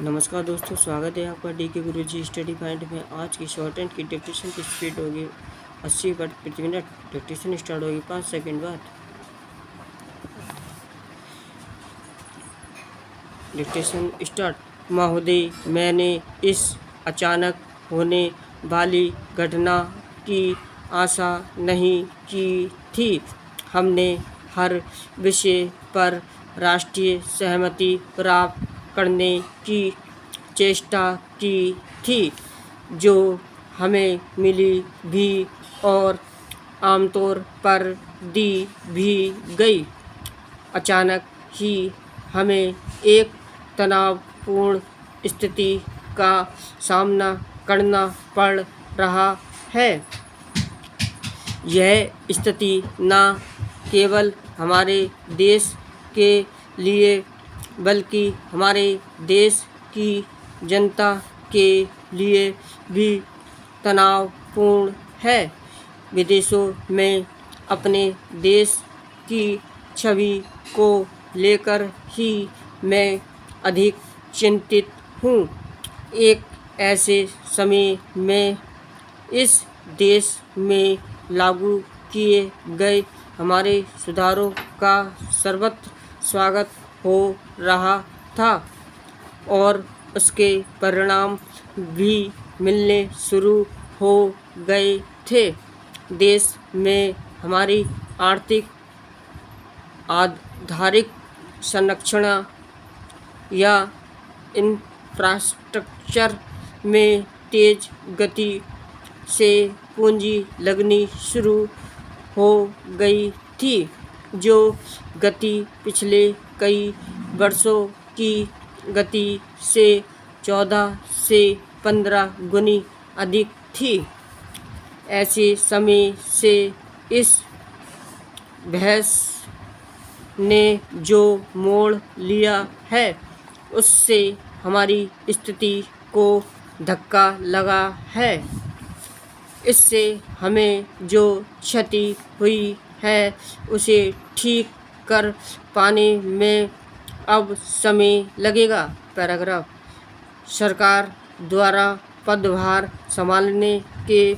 नमस्कार दोस्तों, स्वागत है आपका डी के गुरुजी स्टडी पॉइंट में। आज की शॉर्ट हैंड की डिक्टेशन की स्पीड होगी 80 वर्ड प्रति मिनट। डिक्टेशन स्टार्ट होगी 5 सेकंड बाद। Dictation start. महोदय, मैंने इस अचानक होने वाली घटना की आशा नहीं की थी। हमने हर विषय पर राष्ट्रीय सहमति प्राप्त करने की चेष्टा की थी, जो हमें मिली भी और आमतौर पर दी भी गई। अचानक ही हमें एक तनावपूर्ण स्थिति का सामना करना पड़ रहा है। यह स्थिति न केवल हमारे देश के लिए बल्कि हमारे देश की जनता के लिए भी तनावपूर्ण है। विदेशों में अपने देश की छवि को लेकर ही मैं अधिक चिंतित हूँ। एक ऐसे समय में इस देश में लागू किए गए हमारे सुधारों का सर्वत्र स्वागत हो रहा था और उसके परिणाम भी मिलने शुरू हो गए थे। देश में हमारी आर्थिक आधारिक संरचना या इंफ्रास्ट्रक्चर में तेज गति से पूंजी लगनी शुरू हो गई थी, जो गति पिछले कई वर्षों की गति से 14 से 15 गुनी अधिक थी। ऐसे समय से इस बहस ने जो मोड़ लिया है, उससे हमारी स्थिति को धक्का लगा है। इससे हमें जो क्षति हुई है उसे ठीक कर पाने में अब समय लगेगा। पैराग्राफ। सरकार द्वारा पदभार संभालने के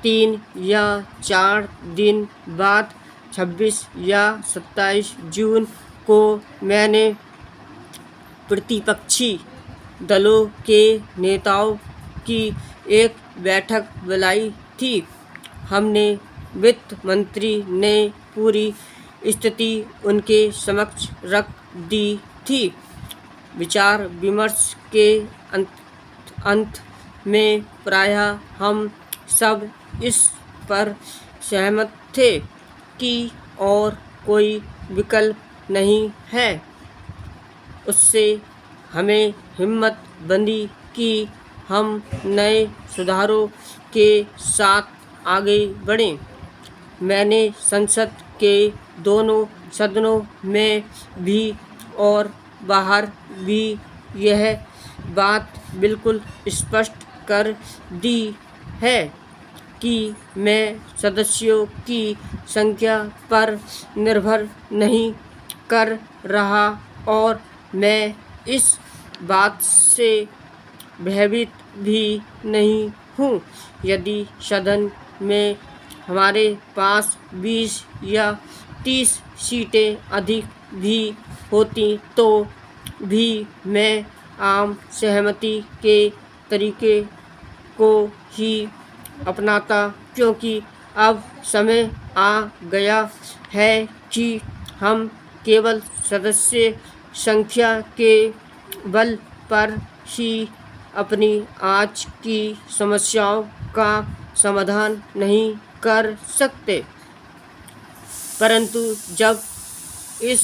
3 या 4 दिन बाद 26 या 27 जून को मैंने प्रतिपक्षी दलों के नेताओं की एक बैठक बुलाई थी। हमने वित्त मंत्री ने पूरी स्थिति उनके समक्ष रख दी थी। विचार विमर्श के अंत में प्रायः हम सब इस पर सहमत थे कि और कोई विकल्प नहीं है। उससे हमें हिम्मत बंधी कि हम नए सुधारों के साथ आगे बढ़ें। मैंने संसद के दोनों सदनों में भी और बाहर भी यह बात बिल्कुल स्पष्ट कर दी है कि मैं सदस्यों की संख्या पर निर्भर नहीं कर रहा और मैं इस बात से भयभीत भी नहीं हूँ। यदि सदन में हमारे पास 20 या 30 सीटें अधिक भी होती तो भी मैं आम सहमति के तरीके को ही अपनाता, क्योंकि अब समय आ गया है कि हम केवल सदस्य संख्या के बल पर ही अपनी आज की समस्याओं का समाधान नहीं कर सकते, परंतु जब इस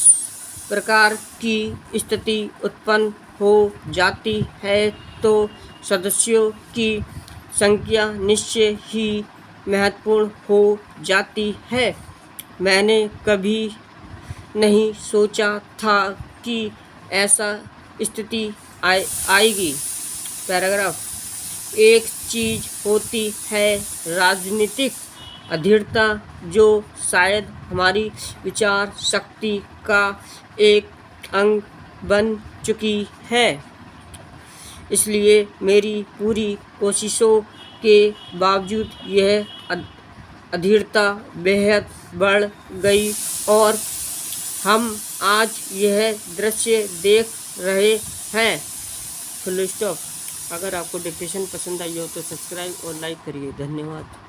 प्रकार की स्थिति उत्पन्न हो जाती है तो सदस्यों की संख्या निश्चय ही महत्वपूर्ण हो जाती है। मैंने कभी नहीं सोचा था कि ऐसा स्थिति आएगी। पैराग्राफ। एक चीज़ होती है राजनीतिक अधीरता, जो शायद हमारी विचार शक्ति का एक अंग बन चुकी है। इसलिए मेरी पूरी कोशिशों के बावजूद यह अधीरता बेहद बढ़ गई और हम आज यह दृश्य देख रहे हैं। Full stop. अगर आपको डिक्टेशन पसंद आई हो तो सब्सक्राइब और लाइक करिए। धन्यवाद।